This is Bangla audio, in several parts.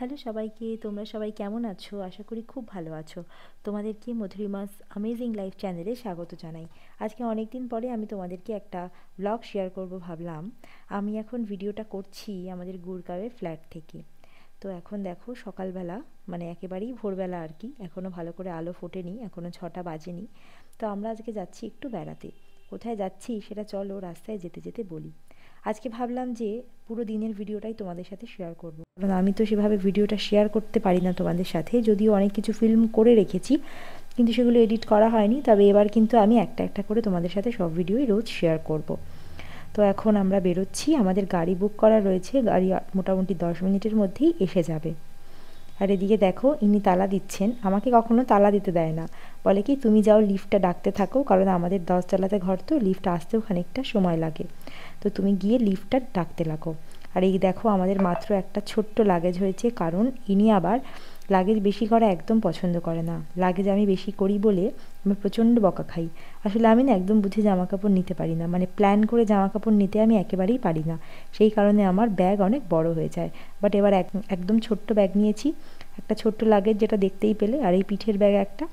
হ্যালো সবাইকে, তোমরা সবাই কেমন আছো? আশা করি খুব ভালো আছো। তোমাদেরকে মধুরিমাস অ্যামেজিং লাইফ চ্যানেলে স্বাগত জানাই। আজকে অনেক দিন পরে আমি তোমাদেরকে একটা ব্লগ শেয়ার করব ভাবলাম। আমি এখন ভিডিওটা করছি আমাদের গুরগাঁওয়ের ফ্ল্যাট থেকে। তো এখন দেখো সকালবেলা, মানে একেবারেই ভোরবেলা আর কি, এখনও ভালো করে আলো ফোটেনি, এখনও 6টা বাজেনি। তো আমরা আজকে যাচ্ছি একটু বেড়াতে। কোথায় যাচ্ছি সেটা চলো রাস্তায় যেতে যেতে বলি। আজকে ভাবলাম যে পুরো দিনের ভিডিওটাই তোমাদের সাথে শেয়ার করব, কারণ আমি তো সেভাবে ভিডিওটা শেয়ার করতে পারি না তোমাদের সাথে, যদিও অনেক কিছু ফিল্ম করে রেখেছি কিন্তু সেগুলো এডিট করা হয়নি। তবে এবার কিন্তু আমি একটা একটা করে তোমাদের সাথে সব ভিডিওই রোজ শেয়ার করব। তো এখন আমরা বেরোচ্ছি, আমাদের গাড়ি বুক করা রয়েছে, গাড়ি মোটামুটি 10 মিনিটের মধ্যেই এসে যাবে। আর এদিকে দেখো ইনি তালা দিচ্ছেন, আমাকে কখনো তালা দিতে দেয় না, বলে কি তুমি যাও লিফটটা ডাকতে থাকো, কারণ আমাদের 10তলাতে ঘর তো লিফট আসতেও খানিকটা সময় লাগে, তো তুমি গিয়ে লিফটটা ডাকতে লাগো। আর এই দেখো আমাদের মাত্র একটা ছোট্ট লাগেজ হয়েছে, কারণ ইনি আবার লাগেজ বেশি করা একদম পছন্দ করে না। লাগেজ আমি বেশি করি বলে আমি প্রচণ্ড বকা খাই। আসলে আমি না একদম বুঝে জামা কাপড় নিতে পারি না, মানে প্ল্যান করে জামা কাপড় নিতে আমি একেবারেই পারি না। সেই কারণে আমার ব্যাগ অনেক বড় হয়ে যায়। বাট এবার একদম ছোট্ট ব্যাগ নিয়েছি, একটা ছোট্ট লাগেজ যেটা দেখতেই পেলে, আর এই পিঠের ব্যাগ একটা,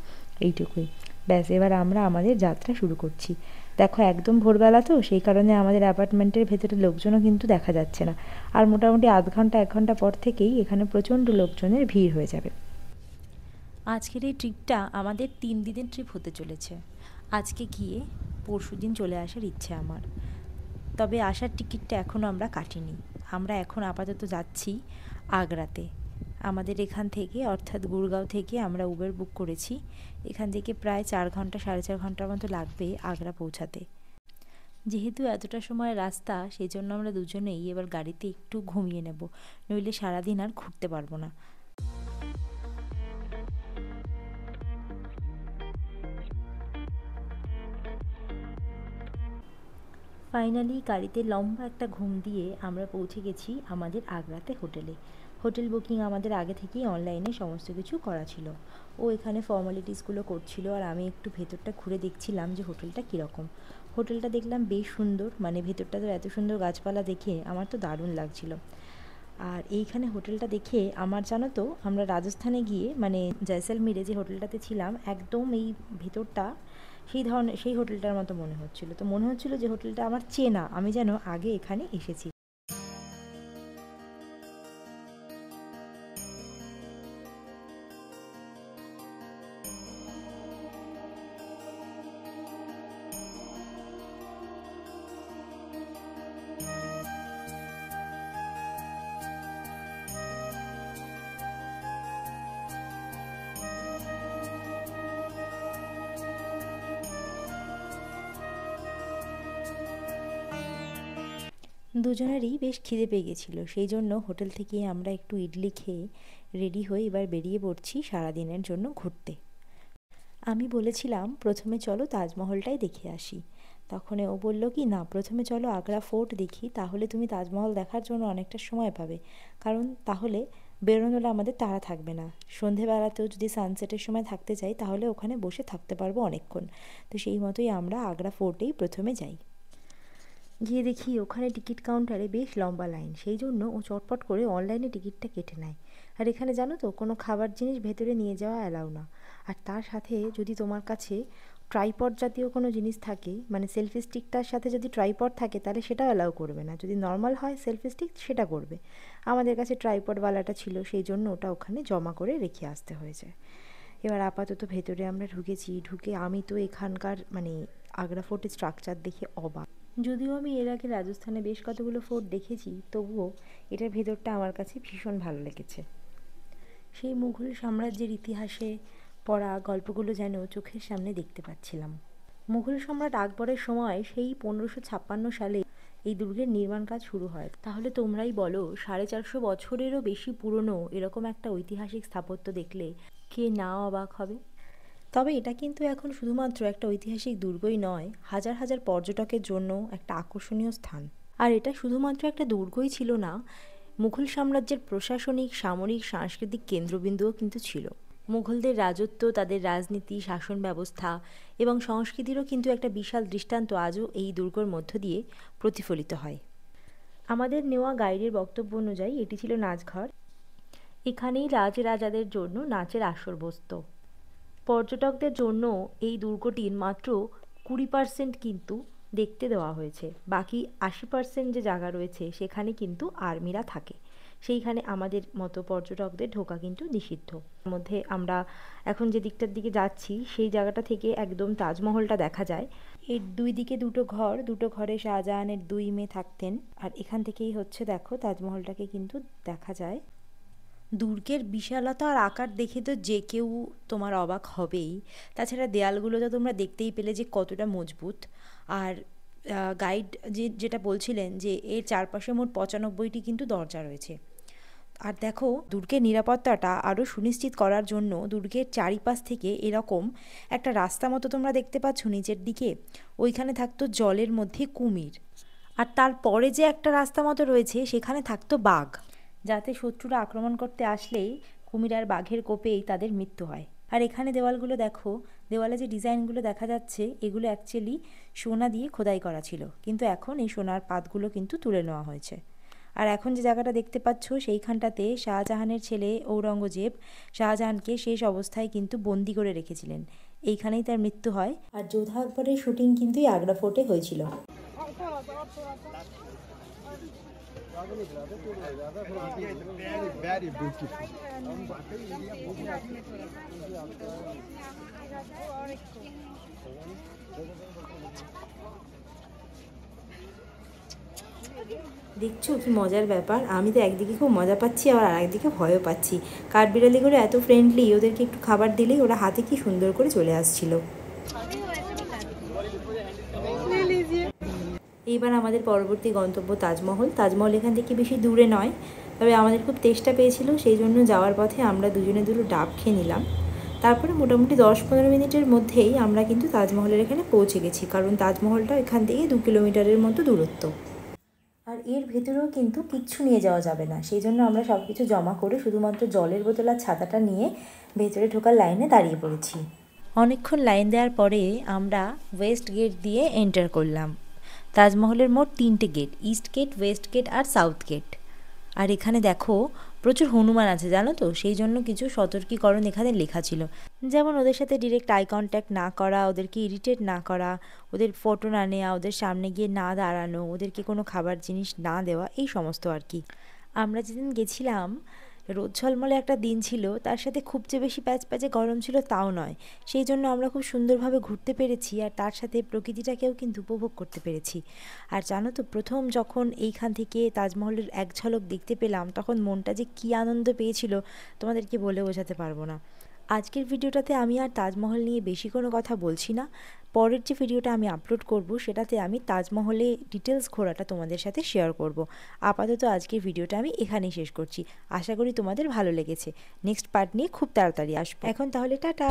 এইটুকুই। ব্যাস, এবার আমরা আমাদের যাত্রা শুরু করছি। দেখো একদম ভোরবেলা তো, সেই কারণে আমাদের অ্যাপার্টমেন্টের ভেতরে লোকজনও কিন্তু দেখা যাচ্ছে না। আর মোটামুটি আধ ঘন্টা 1 ঘন্টা পর থেকেই এখানে প্রচণ্ড লোকজনের ভিড় হয়ে যাবে। আজকের এই ট্রিপটা আমাদের 3 দিনের ট্রিপ হতে চলেছে। আজকে গিয়ে পরশুদিন চলে আসার ইচ্ছে আমার। তবে আসার টিকিটটা এখনও আমরা কাটিনি। আমরা এখন আপাতত যাচ্ছি আগ্রাতে। আমাদের এখান থেকে, অর্থাৎ গুরগাঁও থেকে আমরা উবের বুক করেছি। এখান থেকে প্রায় 4 ঘন্টা 4.5 ঘন্টার মতো লাগবে আগ্রা পৌঁছাতে। যেহেতু এতটা সময় রাস্তা, সেই জন্য আমরা দুজনেই এবার গাড়িতে একটু ঘুমিয়ে নেব, নইলে সারাদিন আর ঘুরতে পারবো না। ফাইনালি গাড়িতে লম্বা একটা ঘুম দিয়ে আমরা পৌঁছে গেছি আমাদের আগ্রাতে হোটেলে। হোটেল বুকিং আমাদের আগে থেকেই অনলাইনে সমস্ত কিছু করা ছিল। ও এখানে ফর্মালিটিসগুলো করছিল, আর আমি একটু ভেতরটা ঘুরে দেখছিলাম যে হোটেলটা কীরকম। হোটেলটা দেখলাম বেশ সুন্দর, মানে ভেতরটা তো এত সুন্দর গাছপালা দেখে আমার তো দারুণ লাগছিল। আর এইখানে হোটেলটা দেখে আমার, জানো তো, আমরা রাজস্থানে গিয়ে, মানে জয়সলমীরে যে হোটেলটাতে ছিলাম, একদম এই ভেতরটা সেই ধরনের, সেই হোটেলটার মতো মনে হচ্ছিল। তো মনে হচ্ছিল যে হোটেলটা আমার চেনা, আমি যেন আগে এখানে এসেছি। দুজনেরই বেশ খিদে পেয়ে গেছিলো, সেই জন্য হোটেল থেকে আমরা একটু ইডলি খেয়ে রেডি হয়ে এবার বেরিয়ে পড়ছি সারাদিনের জন্য ঘুরতে। আমি বলেছিলাম প্রথমে চলো তাজমহলটাই দেখে আসি। তখন ও বলল কি, না প্রথমে চলো আগ্রা ফোর্ট দেখি, তাহলে তুমি তাজমহল দেখার জন্য অনেকটা সময় পাবে, কারণ তাহলে বেরোনোটা আমাদের তাড়া থাকবে না। সন্ধেবেলাতেও যদি সানসেটের সময় থাকতে চাই তাহলে ওখানে বসে থাকতে পারবো অনেকক্ষণ। তো সেই মতোই আমরা আগ্রা ফোর্টেই প্রথমে যাই। গিয়ে দেখি ওখানে টিকিট কাউন্টারে বেশ লম্বা লাইন, সেই জন্য ও চটপট করে অনলাইনে টিকিটটা কেটে নেয়। আর এখানে জানো তো, কোনো খাবার জিনিস ভেতরে নিয়ে যাওয়া অ্যালাউ না। আর তার সাথে যদি তোমার কাছে ট্রাইপড জাতীয় কোনো জিনিস থাকে, মানে সেলফি স্টিকটার সাথে যদি ট্রাইপড থাকে তাহলে সেটাও অ্যালাউ করবে না। যদি নর্মাল হয় সেলফি স্টিক সেটা করবে। আমাদের কাছে ট্রাইপডওয়ালাটা ছিল, সেই জন্য ওটা ওখানে জমা করে রেখে আসতে হয়েছে। এবার আপাতত ভেতরে আমরা ঢুকেছি। ঢুকে আমি তো এখানকার, মানে আগ্রা ফোর্টের স্ট্রাকচার দেখে অবাক। যদিও আমি এর আগে রাজস্থানে বেশ কতগুলো ফোর্ট দেখেছি, তবুও এটার ভেতরটা আমার কাছে ভীষণ ভালো লেগেছে। সেই মুঘল সাম্রাজ্যের ইতিহাসে পড়া গল্পগুলো যেন চোখের সামনে দেখতে পাচ্ছিলাম। মুঘল সম্রাট আকবরের সময় সেই 1556 সালে এই দুর্গের নির্মাণ কাজ শুরু হয়। তাহলে তোমরাই বলো, 450 বছরেরও বেশি পুরনো এরকম একটা ঐতিহাসিক স্থাপত্য দেখলে কে না অবাক হবে। তবে এটা কিন্তু এখন শুধুমাত্র একটা ঐতিহাসিক দুর্গই নয়, হাজার হাজার পর্যটকের জন্য একটা আকর্ষণীয় স্থান। আর এটা শুধুমাত্র একটা দুর্গই ছিল না, মুঘল সাম্রাজ্যের প্রশাসনিক, সামরিক, সাংস্কৃতিক কেন্দ্রবিন্দুও কিন্তু ছিল। মুঘলদের রাজত্ব, তাদের রাজনীতি, শাসন ব্যবস্থা এবং সংস্কৃতিরও কিন্তু একটা বিশাল দৃষ্টান্ত আজও এই দুর্গর মধ্য দিয়ে প্রতিফলিত হয়। আমাদের নেওয়া গাইডের বক্তব্য অনুযায়ী এটি ছিল নাচঘর। এখানেই রাজরাজাদের জন্য নাচের আসর বসতো। পর্যটকদের জন্য এই দুর্গটির মাত্র 20% কিন্তু দেখতে দেওয়া হয়েছে। বাকি 80% যে জায়গা রয়েছে সেখানে কিন্তু আর্মিরা থাকে। সেইখানে আমাদের মতো পর্যটকদের ঢোকা কিন্তু নিষিদ্ধ। মধ্যে আমরা এখন যে দিকটার দিকে যাচ্ছি সেই জায়গাটা থেকে একদম তাজমহলটা দেখা যায়। এর দুই দিকে দুটো ঘরে শাহজাহানের 2 মেয়ে থাকতেন। আর এখান থেকেই হচ্ছে দেখো তাজমহলটাকে কিন্তু দেখা যায়। দুর্গের বিশালতা আর আকার দেখে তো যে কেউ তোমার অবাক হবেই। তাছাড়া দেয়ালগুলো তো তোমরা দেখতেই পেলে যে কতটা মজবুত। আর গাইড যেটা বলছিলেন যে এর চারপাশে মোট 95টি কিন্তু দরজা রয়েছে। আর দেখো দুর্গের নিরাপত্তাটা আরও সুনিশ্চিত করার জন্য দুর্গের চারিপাশ থেকে এরকম একটা রাস্তা মতো তোমরা দেখতে পাচ্ছ নিচের দিকে, ওইখানে থাকতো জলের মধ্যে কুমির। আর তারপরে যে একটা রাস্তা মতো রয়েছে সেখানে থাকতো বাঘ, যাতে শত্রুরা আক্রমণ করতে আসলেই কুমির আর বাঘের কোপেই তাদের মৃত্যু হয়। আর এখানে দেওয়ালগুলো দেখো, দেওয়ালে যে ডিজাইনগুলো দেখা যাচ্ছে এগুলো অ্যাকচুয়ালি সোনা দিয়ে খোদাই করা ছিল, কিন্তু এখন এই সোনার পাতগুলো কিন্তু তুলে নেওয়া হয়েছে। আর এখন যে জায়গাটা দেখতে পাচ্ছ সেইখানটাতে শাহজাহানের ছেলে ঔরঙ্গজেব শাহজাহানকে শেষ অবস্থায় কিন্তু বন্দি করে রেখেছিলেন। এইখানেই তার মৃত্যু হয়। আর যোধা আকবরের শুটিং কিন্তু আগ্রা ফোর্টে হয়েছিল। Very beautiful. দেখছো কি মজার ব্যাপার, আমি তো একদিকে খুব মজা পাচ্ছি আবার আরেকদিকে ভয়ও পাচ্ছি। কাঠবিড়ালিগুলো এত ফ্রেন্ডলি, ওদেরকে একটু খাবার দিলেই ওরা হাতে কি সুন্দর করে চলে আসছিল। এইবার আমাদের পরবর্তী গন্তব্য তাজমহল। তাজমহল এখান থেকে বেশি দূরে নয়, তবে আমাদের খুব তেষ্টা পেয়েছিল, সেই জন্য যাওয়ার পথে আমরা দুজনে দুটো ডাব খেয়ে নিলাম। তারপরে মোটামুটি 10-15 মিনিটের মধ্যেই আমরা কিন্তু তাজমহলের এখানে পৌঁছে গেছি, কারণ তাজমহলটা এখান থেকে 2 কিলোমিটারের মতো দূরত্ব। আর এর ভেতরেও কিন্তু কিচ্ছু নিয়ে যাওয়া যাবে না, সেই জন্য আমরা সব কিছু জমা করে শুধুমাত্র জলের বোতল আর ছাতাটা নিয়ে ভেতরে ঢোকার লাইনে দাঁড়িয়ে পড়েছি। অনেকক্ষণ লাইন দেওয়ার পরে আমরা ওয়েস্ট গেট দিয়ে এন্টার করলাম। তাজমহলের মোট 3টে gate, east gate, west gate আর সাউথ গেট। আর এখানে দেখো প্রচুর হনুমান আছে জানো তো, সেই জন্য কিছু সতর্কীকরণ এখানে লেখা ছিল, যেমন ওদের সাথে ডিরেক্ট আই কন্ট্যাক্ট না করা, ওদেরকে ইরিটেট না করা, ওদের ফটো না নেওয়া, ওদের সামনে গিয়ে না দাঁড়ানো, ওদেরকে কোনো খাবার জিনিস না দেওয়া, এই সমস্ত আর কি। আমরা যেদিন গেছিলাম রোদ ঝলমলে একটা দিন ছিল, তার সাথে খুব যে বেশি প্যাচপ্যাচে গরম ছিল তাও নয়, সেই জন্য আমরা খুব সুন্দরভাবে ঘুরতে পেরেছি আর তার সাথে প্রকৃতিটাকেও কিন্তু উপভোগ করতে পেরেছি। আর জানো তো প্রথম যখন এইখান থেকে তাজমহলের এক ঝলক দেখতে পেলাম তখন মনটা যে কী আনন্দ পেয়েছিল তোমাদেরকে বলে বোঝাতে পারবো না। আজকের ভিডিওটাতে আমি আর তাজমহল নিয়ে বেশি কোনো কথা বলছি না। পরের যে ভিডিওটা আমি আপলোড করব সেটাতে আমি তাজমহলে ডিটেলস ঘোরাটা তোমাদের সাথে শেয়ার করব। আপাতত আজকের ভিডিওটা আমি এখানেই শেষ করছি। আশা করি তোমাদের ভালো লেগেছে। নেক্সট পার্ট নিয়ে খুব তাড়াতাড়ি আসবো। এখন তাহলে টাটা।